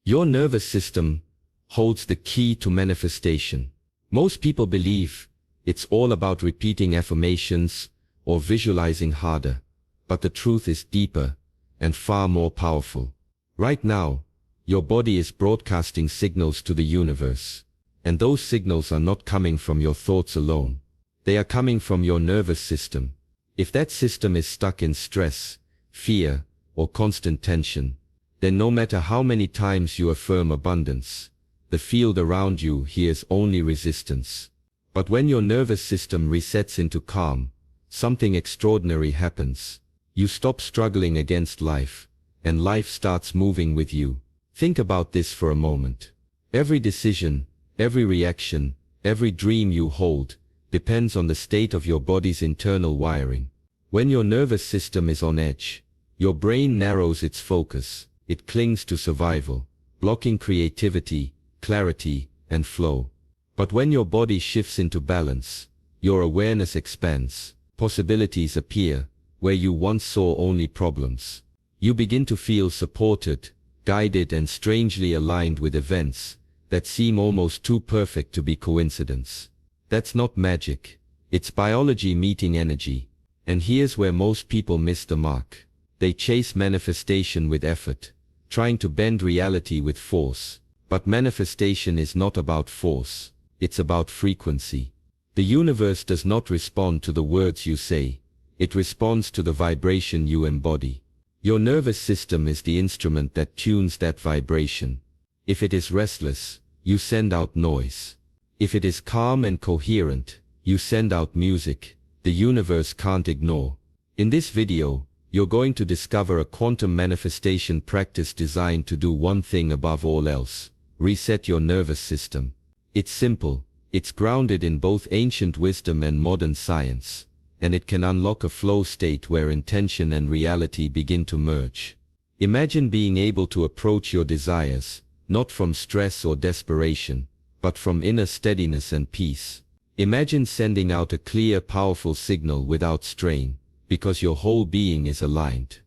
Your nervous system holds the key to manifestation. Most people believe it's all about repeating affirmations or visualizing harder, but the truth is deeper and far more powerful. Right now, your body is broadcasting signals to the universe, and those signals are not coming from your thoughts alone. They are coming from your nervous system. If that system is stuck in stress, fear, or constant tension, then no matter how many times you affirm abundance, the field around you hears only resistance. But when your nervous system resets into calm, something extraordinary happens. You stop struggling against life, and life starts moving with you. Think about this for a moment. Every decision, every reaction, every dream you hold, depends on the state of your body's internal wiring. When your nervous system is on edge, your brain narrows its focus. It clings to survival, blocking creativity, clarity, and flow. But when your body shifts into balance, your awareness expands, possibilities appear where you once saw only problems. You begin to feel supported, guided, and strangely aligned with events that seem almost too perfect to be coincidence. That's not magic. It's biology meeting energy. And here's where most people miss the mark. They chase manifestation with effort, trying to bend reality with force. But manifestation is not about force. It's about frequency. The universe does not respond to the words you say. It responds to the vibration you embody. Your nervous system is the instrument that tunes that vibration. If it is restless, you send out noise. If it is calm and coherent, you send out music the universe can't ignore. In this video, you're going to discover a quantum manifestation practice designed to do one thing above all else: reset your nervous system. It's simple, it's grounded in both ancient wisdom and modern science, and it can unlock a flow state where intention and reality begin to merge. Imagine being able to approach your desires, not from stress or desperation, but from inner steadiness and peace. Imagine sending out a clear, powerful signal without strain, because your whole being is aligned.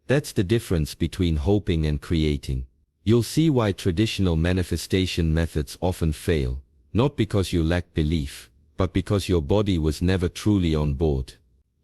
That's the difference between hoping and creating. You'll see why traditional manifestation methods often fail, not because you lack belief, but because your body was never truly on board.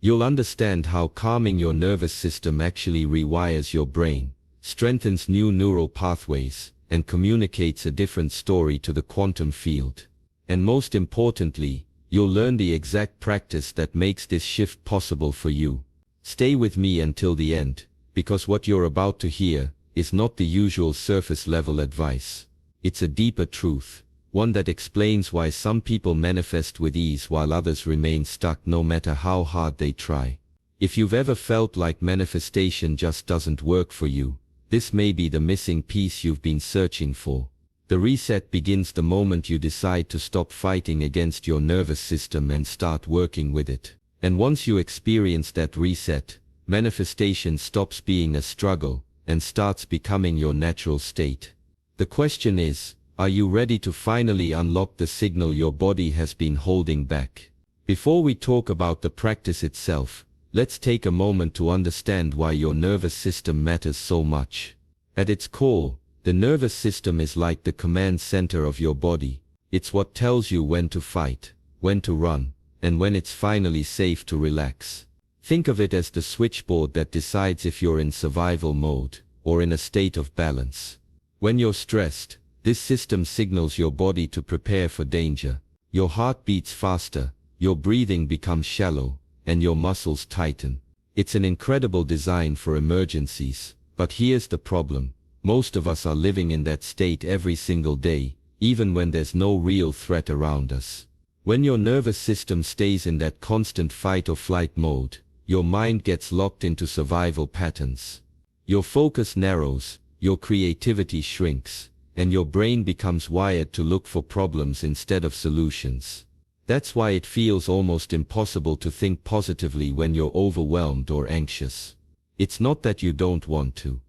You'll understand how calming your nervous system actually rewires your brain, strengthens new neural pathways, and communicates a different story to the quantum field. And most importantly, you'll learn the exact practice that makes this shift possible for you. Stay with me until the end, because what you're about to hear is not the usual surface-level advice. It's a deeper truth, one that explains why some people manifest with ease while others remain stuck no matter how hard they try. If you've ever felt like manifestation just doesn't work for you, this may be the missing piece you've been searching for. The reset begins the moment you decide to stop fighting against your nervous system and start working with it. And once you experience that reset, manifestation stops being a struggle and starts becoming your natural state. The question is, are you ready to finally unlock the signal your body has been holding back? Before we talk about the practice itself, let's take a moment to understand why your nervous system matters so much. At its core, the nervous system is like the command center of your body. It's what tells you when to fight, when to run, and when it's finally safe to relax. Think of it as the switchboard that decides if you're in survival mode or in a state of balance. When you're stressed, this system signals your body to prepare for danger. Your heart beats faster, your breathing becomes shallow, and your muscles tighten. It's an incredible design for emergencies. But here's the problem. Most of us are living in that state every single day, even when there's no real threat around us. When your nervous system stays in that constant fight or flight mode, your mind gets locked into survival patterns. Your focus narrows, your creativity shrinks, and your brain becomes wired to look for problems instead of solutions. That's why it feels almost impossible to think positively when you're overwhelmed or anxious. It's not that you don't want to.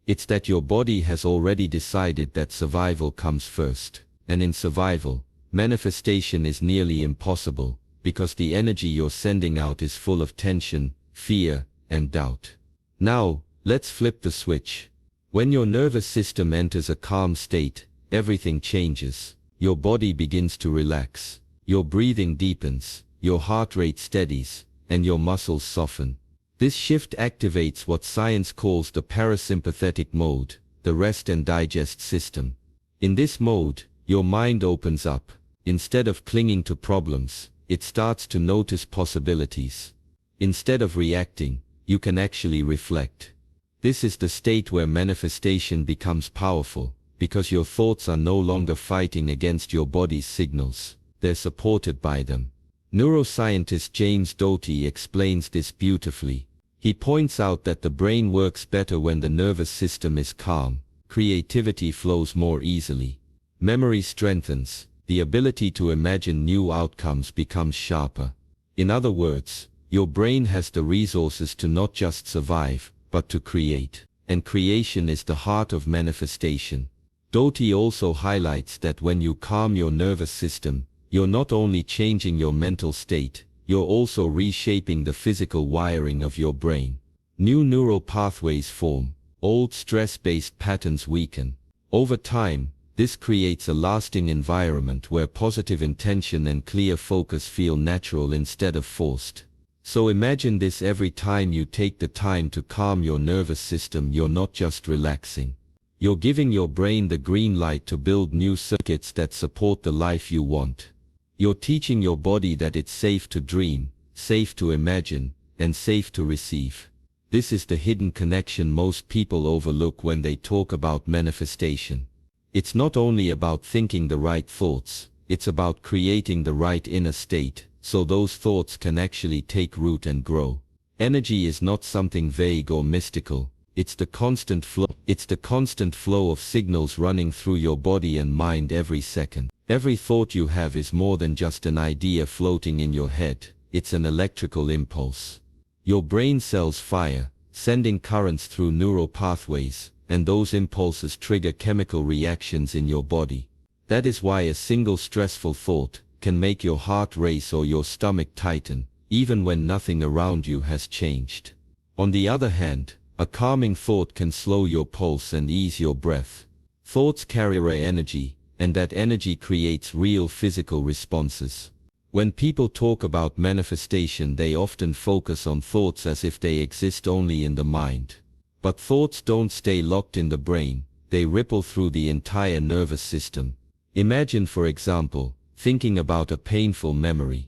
It's that your body has already decided that survival comes first. And in survival, manifestation is nearly impossible, because the energy you're sending out is full of tension, fear, and doubt. Now, let's flip the switch. When your nervous system enters a calm state, everything changes. Your body begins to relax. Your breathing deepens, your heart rate steadies, and your muscles soften. This shift activates what science calls the parasympathetic mode, the rest and digest system. In this mode, your mind opens up. Instead of clinging to problems, it starts to notice possibilities. Instead of reacting, you can actually reflect. This is the state where manifestation becomes powerful, because your thoughts are no longer fighting against your body's signals, they're supported by them. Neuroscientist James Doty explains this beautifully. He points out that the brain works better when the nervous system is calm, creativity flows more easily, memory strengthens, the ability to imagine new outcomes becomes sharper. In other words, your brain has the resources to not just survive, but to create. And creation is the heart of manifestation. Doty also highlights that when you calm your nervous system, you're not only changing your mental state, you're also reshaping the physical wiring of your brain. New neural pathways form, old stress-based patterns weaken. Over time, this creates a lasting environment where positive intention and clear focus feel natural instead of forced. So imagine this: every time you take the time to calm your nervous system, you're not just relaxing. You're giving your brain the green light to build new circuits that support the life you want. You're teaching your body that it's safe to dream, safe to imagine, and safe to receive. This is the hidden connection most people overlook when they talk about manifestation. It's not only about thinking the right thoughts, it's about creating the right inner state, so those thoughts can actually take root and grow. Energy is not something vague or mystical, it's the constant flow of signals running through your body and mind every second. Every thought you have is more than just an idea floating in your head, it's an electrical impulse. Your brain cells fire, sending currents through neural pathways, and those impulses trigger chemical reactions in your body. That is why a single stressful thought can make your heart race or your stomach tighten, even when nothing around you has changed. On the other hand, a calming thought can slow your pulse and ease your breath. Thoughts carry energy, and that energy creates real physical responses. When people talk about manifestation, they often focus on thoughts as if they exist only in the mind. But thoughts don't stay locked in the brain, they ripple through the entire nervous system. Imagine, for example, thinking about a painful memory.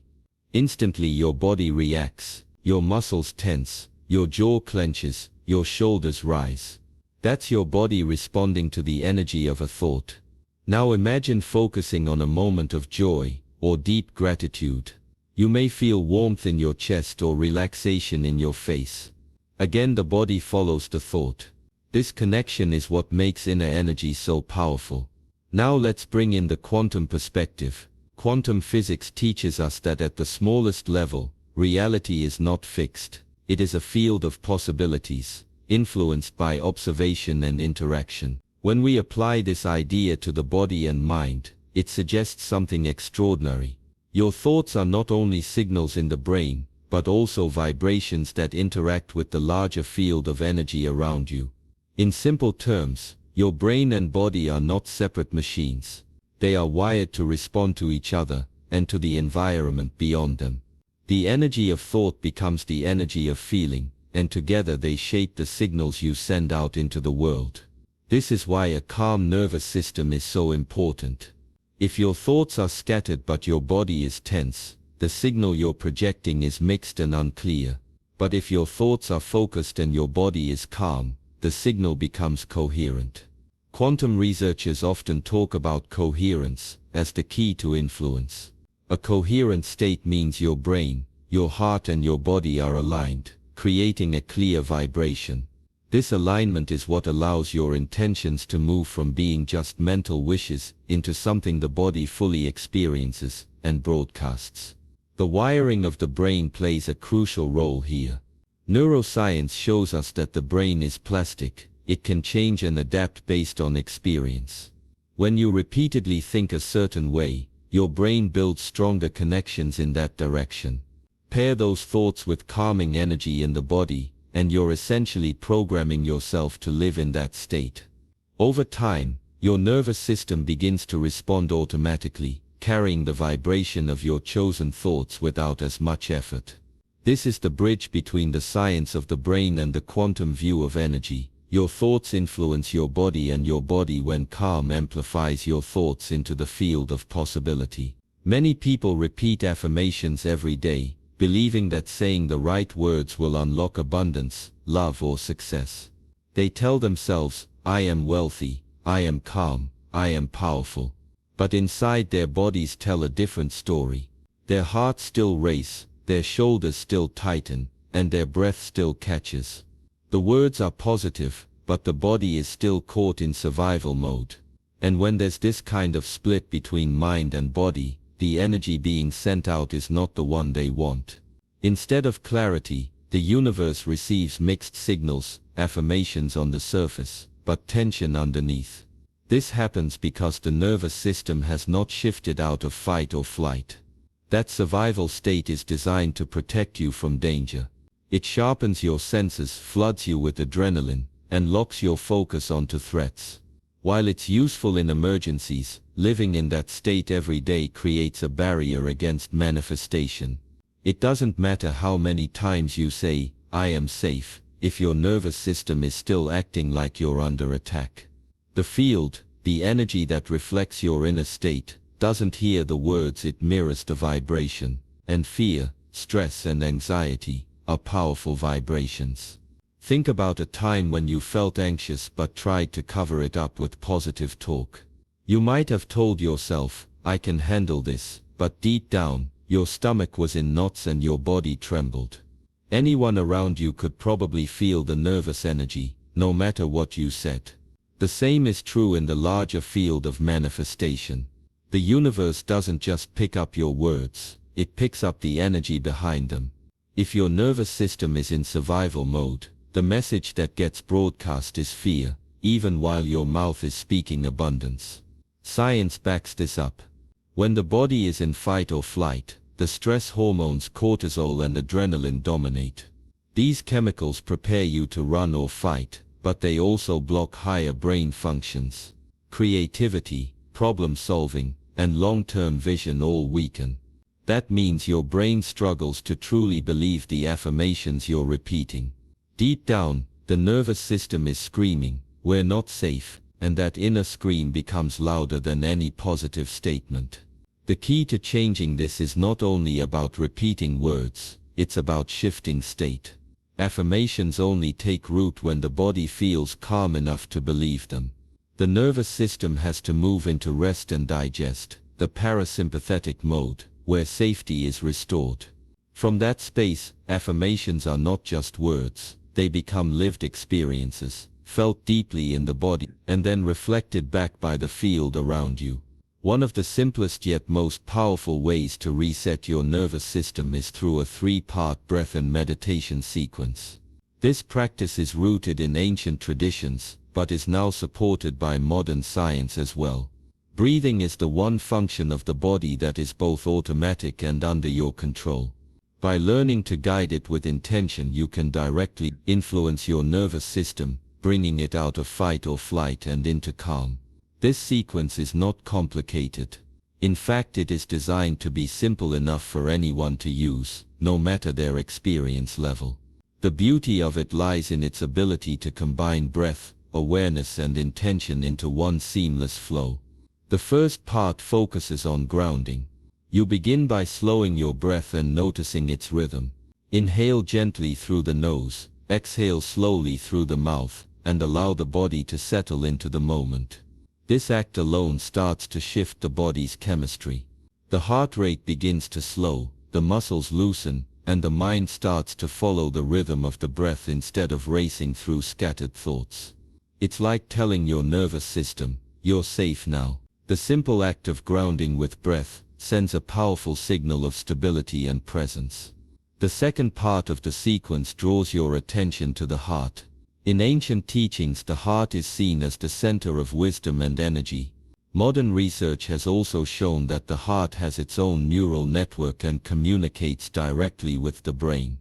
Instantly your body reacts, your muscles tense, your jaw clenches, your shoulders rise. That's your body responding to the energy of a thought. Now imagine focusing on a moment of joy or deep gratitude. You may feel warmth in your chest or relaxation in your face. Again, the body follows the thought. This connection is what makes inner energy so powerful. Now let's bring in the quantum perspective. Quantum physics teaches us that at the smallest level, reality is not fixed. It is a field of possibilities, influenced by observation and interaction. When we apply this idea to the body and mind, it suggests something extraordinary. Your thoughts are not only signals in the brain, but also vibrations that interact with the larger field of energy around you. In simple terms, your brain and body are not separate machines. They are wired to respond to each other, and to the environment beyond them. The energy of thought becomes the energy of feeling, and together they shape the signals you send out into the world. This is why a calm nervous system is so important. If your thoughts are scattered but your body is tense, the signal you're projecting is mixed and unclear. But if your thoughts are focused and your body is calm, the signal becomes coherent. Quantum researchers often talk about coherence as the key to influence. A coherent state means your brain, your heart and your body are aligned, creating a clear vibration. This alignment is what allows your intentions to move from being just mental wishes into something the body fully experiences and broadcasts. The wiring of the brain plays a crucial role here. Neuroscience shows us that the brain is plastic. It can change and adapt based on experience. When you repeatedly think a certain way, your brain builds stronger connections in that direction. Pair those thoughts with calming energy in the body, and you're essentially programming yourself to live in that state. Over time, your nervous system begins to respond automatically, carrying the vibration of your chosen thoughts without as much effort. This is the bridge between the science of the brain and the quantum view of energy. Your thoughts influence your body, and your body, when calm, amplifies your thoughts into the field of possibility. Many people repeat affirmations every day, believing that saying the right words will unlock abundance, love, or success. They tell themselves, "I am wealthy, I am calm, I am powerful." But inside, their bodies tell a different story. Their hearts still race, their shoulders still tighten, and their breath still catches. The words are positive, but the body is still caught in survival mode. And when there's this kind of split between mind and body, the energy being sent out is not the one they want. Instead of clarity, the universe receives mixed signals, affirmations on the surface, but tension underneath. This happens because the nervous system has not shifted out of fight or flight. That survival state is designed to protect you from danger. It sharpens your senses, floods you with adrenaline, and locks your focus onto threats. While it's useful in emergencies, living in that state every day creates a barrier against manifestation. It doesn't matter how many times you say, "I am safe," if your nervous system is still acting like you're under attack. The field, the energy that reflects your inner state, doesn't hear the words, it mirrors the vibration. And fear, stress, and anxiety are powerful vibrations. Think about a time when you felt anxious but tried to cover it up with positive talk. You might have told yourself, "I can handle this," but deep down, your stomach was in knots and your body trembled. Anyone around you could probably feel the nervous energy, no matter what you said. The same is true in the larger field of manifestation. The universe doesn't just pick up your words, it picks up the energy behind them. If your nervous system is in survival mode, the message that gets broadcast is fear, even while your mouth is speaking abundance. Science backs this up. When the body is in fight or flight, the stress hormones cortisol and adrenaline dominate. These chemicals prepare you to run or fight, but they also block higher brain functions. Creativity, problem solving, and long-term vision all weaken. That means your brain struggles to truly believe the affirmations you're repeating. Deep down, the nervous system is screaming, "We're not safe," and that inner scream becomes louder than any positive statement. The key to changing this is not only about repeating words, it's about shifting state. Affirmations only take root when the body feels calm enough to believe them. The nervous system has to move into rest and digest, the parasympathetic mode, where safety is restored. From that space, affirmations are not just words, they become lived experiences, felt deeply in the body, and then reflected back by the field around you. One of the simplest yet most powerful ways to reset your nervous system is through a 3-part breath and meditation sequence. This practice is rooted in ancient traditions, but is now supported by modern science as well. Breathing is the one function of the body that is both automatic and under your control. By learning to guide it with intention, you can directly influence your nervous system, bringing it out of fight or flight and into calm. This sequence is not complicated. In fact, it is designed to be simple enough for anyone to use, no matter their experience level. The beauty of it lies in its ability to combine breath, awareness, and intention into one seamless flow. The first part focuses on grounding. You begin by slowing your breath and noticing its rhythm. Inhale gently through the nose, exhale slowly through the mouth, and allow the body to settle into the moment. This act alone starts to shift the body's chemistry. The heart rate begins to slow, the muscles loosen, and the mind starts to follow the rhythm of the breath instead of racing through scattered thoughts. It's like telling your nervous system, "You're safe now." The simple act of grounding with breath sends a powerful signal of stability and presence. The second part of the sequence draws your attention to the heart. In ancient teachings, the heart is seen as the center of wisdom and energy. Modern research has also shown that the heart has its own neural network and communicates directly with the brain.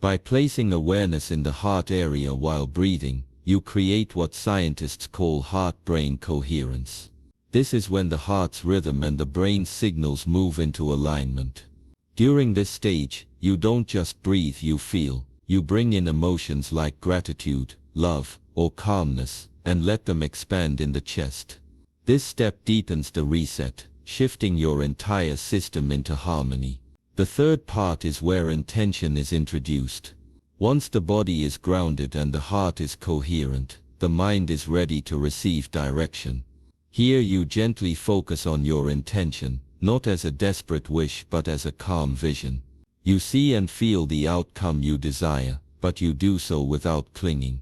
By placing awareness in the heart area while breathing, you create what scientists call heart-brain coherence. This is when the heart's rhythm and the brain's signals move into alignment. During this stage, you don't just breathe, you feel. You bring in emotions like gratitude, love, or calmness, and let them expand in the chest. This step deepens the reset, shifting your entire system into harmony. The third part is where intention is introduced. Once the body is grounded and the heart is coherent, the mind is ready to receive direction. Here you gently focus on your intention, not as a desperate wish but as a calm vision. You see and feel the outcome you desire, but you do so without clinging.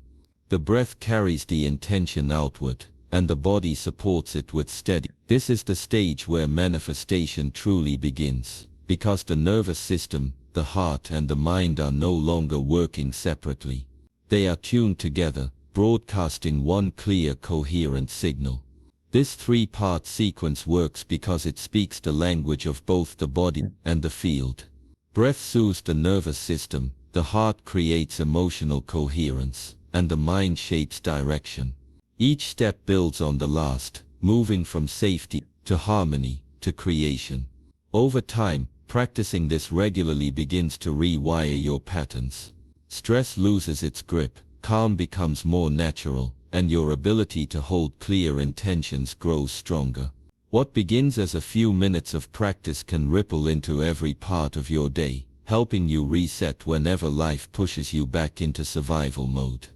The breath carries the intention outward, and the body supports it with steady. This is the stage where manifestation truly begins, because the nervous system, the heart and the mind are no longer working separately. They are tuned together, broadcasting one clear, coherent signal. This three-part sequence works because it speaks the language of both the body and the field. Breath soothes the nervous system, the heart creates emotional coherence, and the mind shapes direction. Each step builds on the last, moving from safety to harmony to creation. Over time, practicing this regularly begins to rewire your patterns. Stress loses its grip, calm becomes more natural, and your ability to hold clear intentions grows stronger. What begins as a few minutes of practice can ripple into every part of your day, helping you reset whenever life pushes you back into survival mode.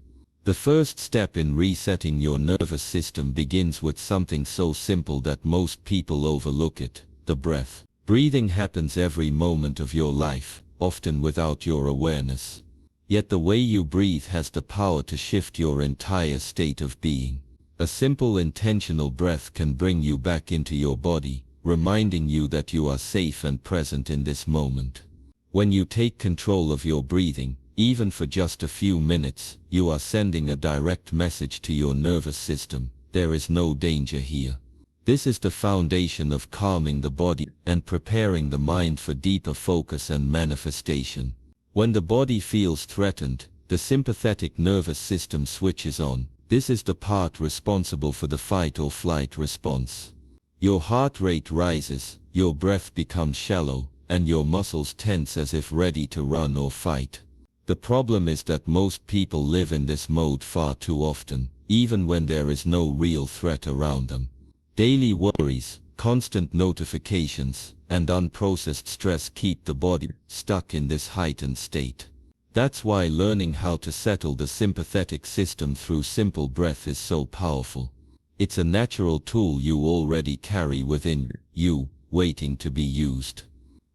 The first step in resetting your nervous system begins with something so simple that most people overlook it: the breath. Breathing happens every moment of your life, often without your awareness. Yet the way you breathe has the power to shift your entire state of being. A simple intentional breath can bring you back into your body, reminding you that you are safe and present in this moment. When you take control of your breathing, even for just a few minutes, you are sending a direct message to your nervous system: there is no danger here. This is the foundation of calming the body and preparing the mind for deeper focus and manifestation. When the body feels threatened, the sympathetic nervous system switches on. This is the part responsible for the fight or flight response. Your heart rate rises, your breath becomes shallow, and your muscles tense as if ready to run or fight. The problem is that most people live in this mode far too often, even when there is no real threat around them. Daily worries, constant notifications, and unprocessed stress keep the body stuck in this heightened state. That's why learning how to settle the sympathetic system through simple breath is so powerful. It's a natural tool you already carry within you, waiting to be used.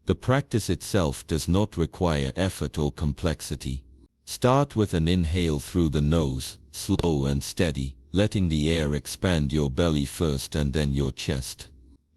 The practice itself does not require effort or complexity. Start with an inhale through the nose, slow and steady, letting the air expand your belly first and then your chest.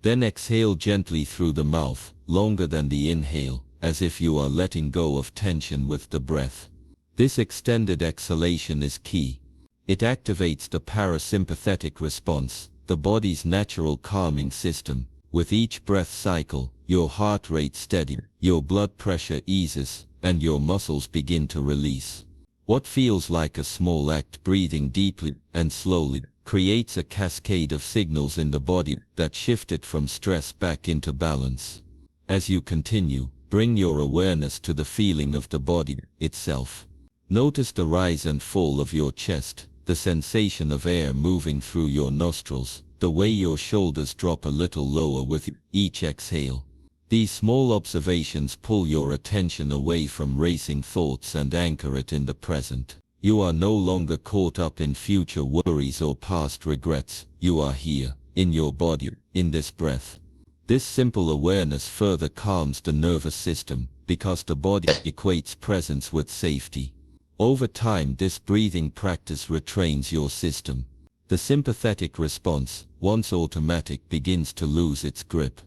Then exhale gently through the mouth, longer than the inhale, as if you are letting go of tension with the breath. This extended exhalation is key. It activates the parasympathetic response, the body's natural calming system. With each breath cycle, your heart rate steadies, your blood pressure eases, and your muscles begin to release. What feels like a small act, breathing deeply and slowly, creates a cascade of signals in the body that shift it from stress back into balance. As you continue, bring your awareness to the feeling of the body itself. Notice the rise and fall of your chest, the sensation of air moving through your nostrils, the way your shoulders drop a little lower with each exhale. These small observations pull your attention away from racing thoughts and anchor it in the present. You are no longer caught up in future worries or past regrets. You are here, in your body, in this breath. This simple awareness further calms the nervous system, because the body equates presence with safety. Over time, this breathing practice retrains your system. The sympathetic response, once automatic, begins to lose its grip.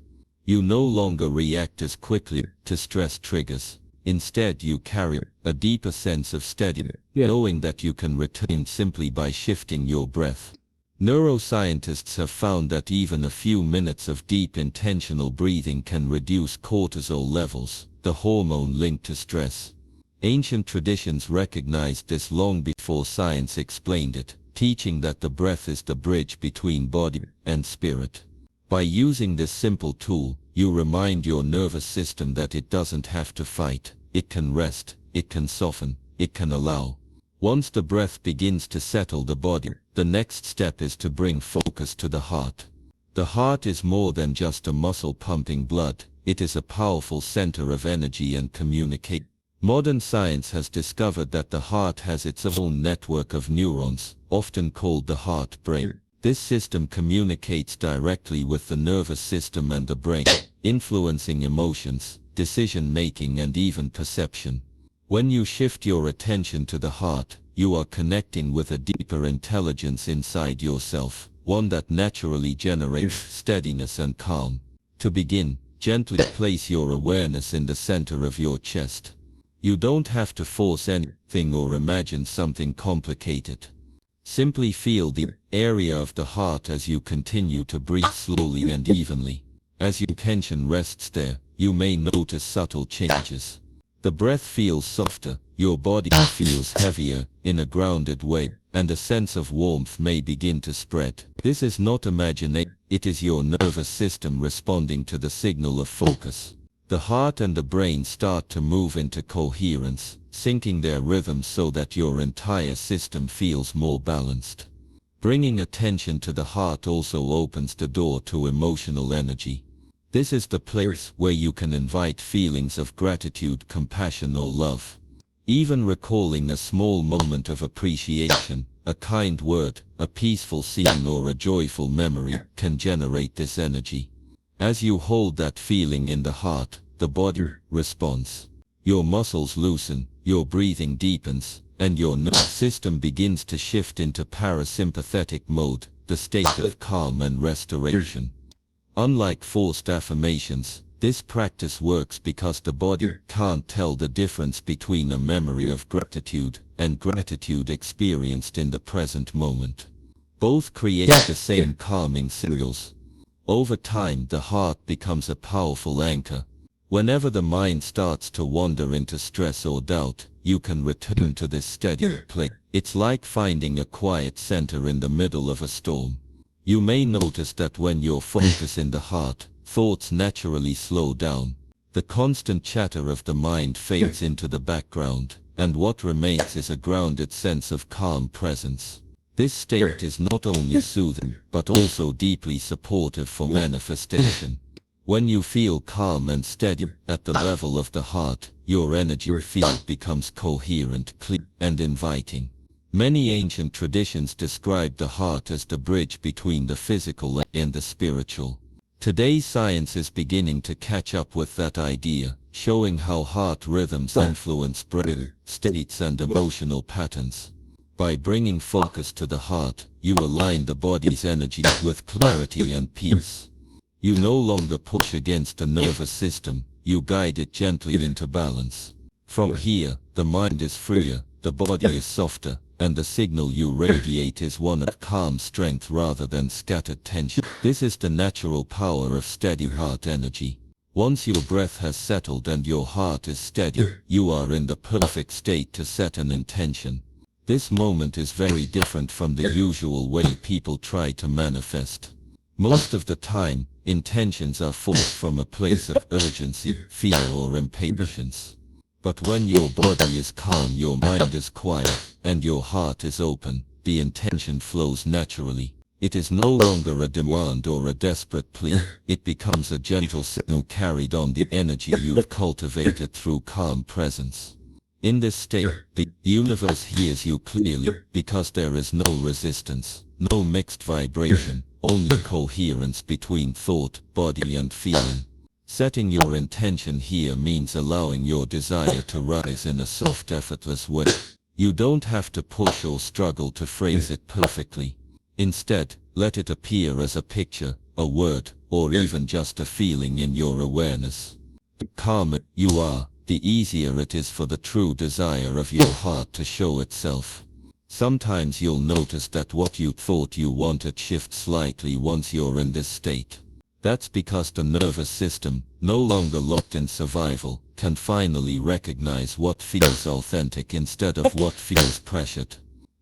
You no longer react as quickly to stress triggers. Instead, you carry a deeper sense of steadiness, knowing that you can retain simply by shifting your breath. Neuroscientists have found that even a few minutes of deep intentional breathing can reduce cortisol levels, the hormone linked to stress. Ancient traditions recognized this long before science explained it, teaching that the breath is the bridge between body and spirit. By using this simple tool, you remind your nervous system that it doesn't have to fight, it can rest, it can soften, it can allow. Once the breath begins to settle the body, the next step is to bring focus to the heart. The heart is more than just a muscle pumping blood, it is a powerful center of energy and communication. Modern science has discovered that the heart has its own network of neurons, often called the heart-brain. This system communicates directly with the nervous system and the brain, influencing emotions, decision-making and even perception. When you shift your attention to the heart, you are connecting with a deeper intelligence inside yourself, one that naturally generates steadiness and calm. To begin, gently place your awareness in the center of your chest. You don't have to force anything or imagine something complicated. Simply feel the area of the heart as you continue to breathe slowly and evenly. As your attention rests there, you may notice subtle changes. The breath feels softer, your body feels heavier in a grounded way, and a sense of warmth may begin to spread. This is not imagination, it is your nervous system responding to the signal of focus. The heart and the brain start to move into coherence, syncing their rhythms so that your entire system feels more balanced. Bringing attention to the heart also opens the door to emotional energy. This is the place where you can invite feelings of gratitude, compassion or love. Even recalling a small moment of appreciation, a kind word, a peaceful scene or a joyful memory can generate this energy. As you hold that feeling in the heart, the body responds. Your muscles loosen, your breathing deepens, and your nervous system begins to shift into parasympathetic mode, the state of calm and restoration. Unlike forced affirmations, this practice works because the body can't tell the difference between a memory of gratitude and gratitude experienced in the present moment. Both create the same calming signals. Over time, the heart becomes a powerful anchor. Whenever the mind starts to wander into stress or doubt, you can return to this steady place. It's like finding a quiet center in the middle of a storm. You may notice that when you're focused in the heart, thoughts naturally slow down. The constant chatter of the mind fades into the background, and what remains is a grounded sense of calm presence. This state is not only soothing, but also deeply supportive for manifestation. When you feel calm and steady at the level of the heart, your energy field becomes coherent, clear, and inviting. Many ancient traditions describe the heart as the bridge between the physical and the spiritual. Today's science is beginning to catch up with that idea, showing how heart rhythms influence brain states and emotional patterns. By bringing focus to the heart, you align the body's energy with clarity and peace. You no longer push against the nervous system, you guide it gently into balance. From here, the mind is freer, the body is softer, and the signal you radiate is one of calm strength rather than scattered tension. This is the natural power of steady heart energy. Once your breath has settled and your heart is steady, you are in the perfect state to set an intention. This moment is very different from the usual way people try to manifest. Most of the time, intentions are forced from a place of urgency, fear or impatience. But when your body is calm, your mind is quiet, and your heart is open, the intention flows naturally. It is no longer a demand or a desperate plea, it becomes a gentle signal carried on the energy you've cultivated through calm presence. In this state, the universe hears you clearly, because there is no resistance, no mixed vibration, only coherence between thought, body and feeling. Setting your intention here means allowing your desire to rise in a soft, effortless way. You don't have to push or struggle to phrase it perfectly. Instead, let it appear as a picture, a word, or even just a feeling in your awareness. The calmer you are, the easier it is for the true desire of your heart to show itself. Sometimes you'll notice that what you thought you wanted shifts slightly once you're in this state. That's because the nervous system, no longer locked in survival, can finally recognize what feels authentic instead of what feels pressured.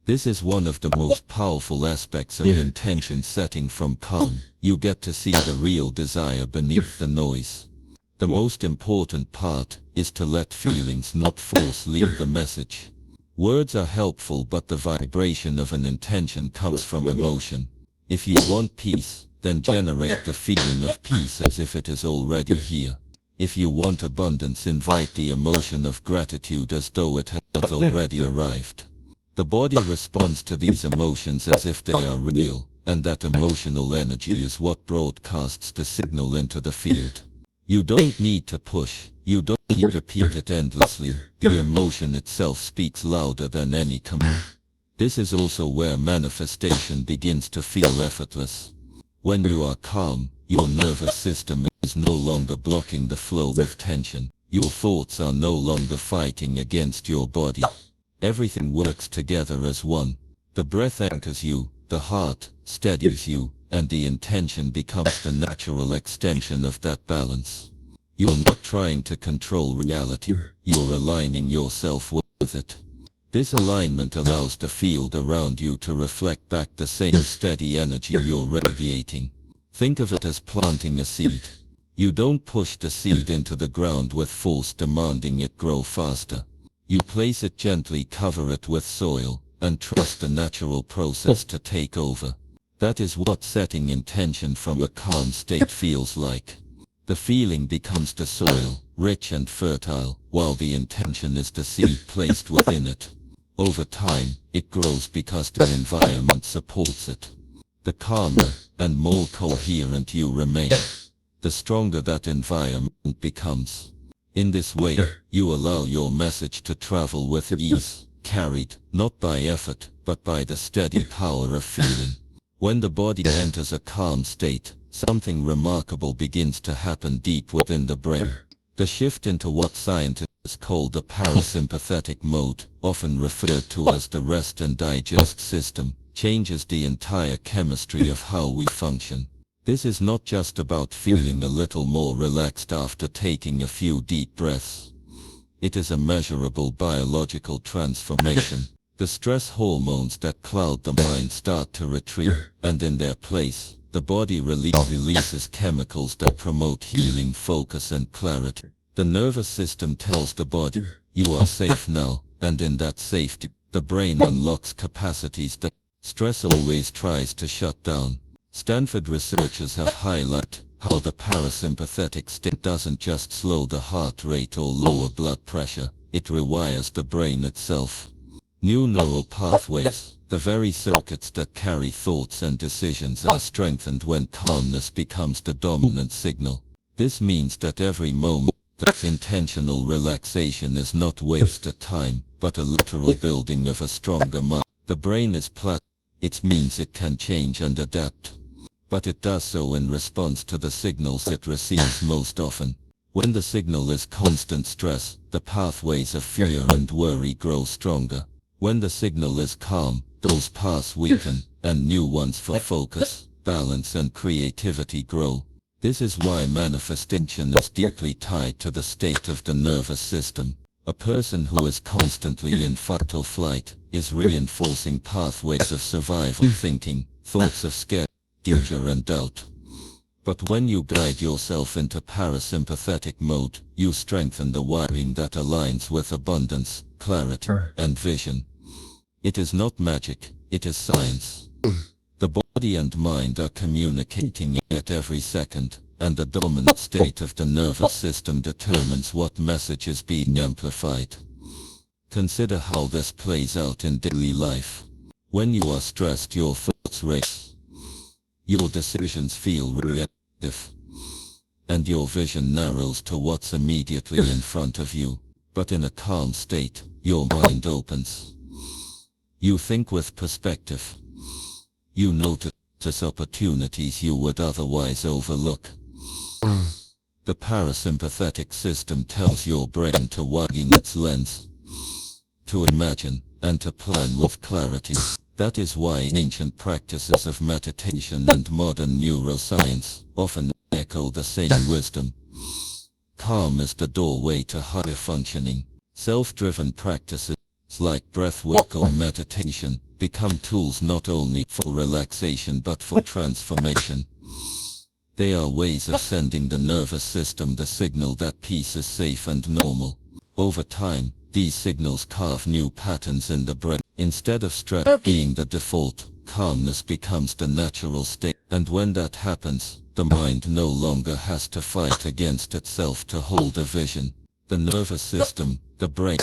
This is one of the most powerful aspects of intention setting from calm. You get to see the real desire beneath the noise. The most important part is to let feelings, not force, lead the message. Words are helpful, but the vibration of an intention comes from emotion. If you want peace, then generate the feeling of peace as if it is already here. If you want abundance, invite the emotion of gratitude as though it has already arrived. The body responds to these emotions as if they are real, and that emotional energy is what broadcasts the signal into the field. You don't need to push, you don't need to repeat it endlessly. The emotion itself speaks louder than any command. This is also where manifestation begins to feel effortless. When you are calm, your nervous system is no longer blocking the flow of tension. Your thoughts are no longer fighting against your body. Everything works together as one. The breath anchors you, the heart steadies you, and the intention becomes the natural extension of that balance. You're not trying to control reality, you're aligning yourself with it. This alignment allows the field around you to reflect back the same steady energy you're radiating. Think of it as planting a seed. You don't push the seed into the ground with force, demanding it grow faster. You place it gently, cover it with soil, and trust the natural process to take over. That is what setting intention from a calm state feels like. The feeling becomes the soil, rich and fertile, while the intention is the seed placed within it. Over time, it grows because the environment supports it. The calmer and more coherent you remain, the stronger that environment becomes. In this way, you allow your message to travel with ease, carried not by effort, but by the steady power of feeling. When the body enters a calm state, something remarkable begins to happen deep within the brain. The shift into what scientists call the parasympathetic mode, often referred to as the rest and digest system, changes the entire chemistry of how we function. This is not just about feeling a little more relaxed after taking a few deep breaths. It is a measurable biological transformation. The stress hormones that cloud the mind start to retreat, and in their place, the body releases chemicals that promote healing, focus, and clarity. The nervous system tells the body, you are safe now, and in that safety, the brain unlocks capacities that stress always tries to shut down. Stanford researchers have highlighted how the parasympathetic state doesn't just slow the heart rate or lower blood pressure, it rewires the brain itself. New neural pathways, the very circuits that carry thoughts and decisions, are strengthened when calmness becomes the dominant signal. This means that every moment of intentional relaxation is not wasted time, but a literal building of a stronger mind. The brain is plastic. It means it can change and adapt. But it does so in response to the signals it receives most often. When the signal is constant stress, the pathways of fear and worry grow stronger. When the signal is calm, those paths weaken, and new ones for focus, balance, and creativity grow. This is why manifestation is deeply tied to the state of the nervous system. A person who is constantly in fight or flight is reinforcing pathways of survival thinking, thoughts of scare, danger, and doubt. But when you guide yourself into parasympathetic mode, you strengthen the wiring that aligns with abundance, clarity, and vision. It is not magic, it is science. The body and mind are communicating at every second, and the dominant state of the nervous system determines what message is being amplified. Consider how this plays out in daily life. When you are stressed, your thoughts race. Your decisions feel reactive, and your vision narrows to what's immediately in front of you. But in a calm state, your mind opens. You think with perspective. You notice opportunities you would otherwise overlook. The parasympathetic system tells your brain to widen its lens, to imagine, and to plan with clarity. That is why ancient practices of meditation and modern neuroscience often echo the same wisdom. Calm is the doorway to higher functioning. Self-driven practices like breathwork or meditation become tools not only for relaxation but for transformation. They are ways of sending the nervous system the signal that peace is safe and normal. Over time, these signals carve new patterns in the brain. Instead of stress being the default, calmness becomes the natural state. And when that happens, the mind no longer has to fight against itself to hold a vision. The nervous system, the brain,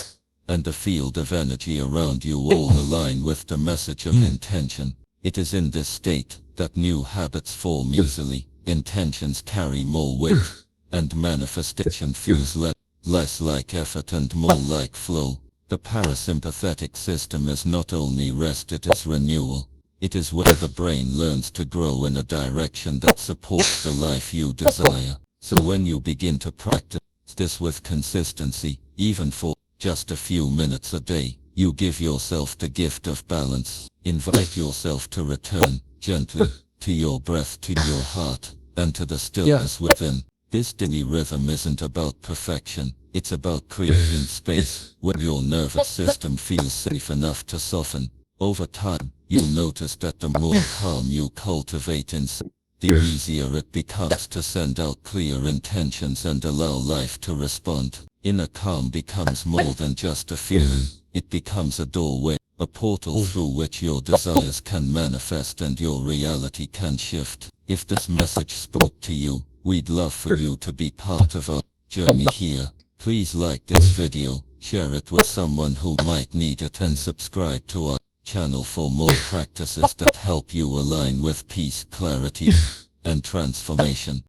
and the field of energy around you all align with the message of intention. It is in this state that new habits form easily, intentions carry more weight, and manifestation feels less like effort and more like flow. The parasympathetic system is not only rest, it is renewal. It is where the brain learns to grow in a direction that supports the life you desire. So when you begin to practice this with consistency, even for just a few minutes a day, you give yourself the gift of balance. Invite yourself to return, gently, to your breath, to your heart, and to the stillness within. This daily rhythm isn't about perfection, it's about creating space where your nervous system feels safe enough to soften. Over time, you'll notice that the more calm you cultivate inside, the easier it becomes to send out clear intentions and allow life to respond. Inner calm becomes more than just a feeling. It becomes a doorway, a portal through which your desires can manifest and your reality can shift. If this message spoke to you, we'd love for you to be part of our journey here. Please like this video, share it with someone who might need it, and subscribe to our channel for more practices that help you align with peace, clarity, and transformation.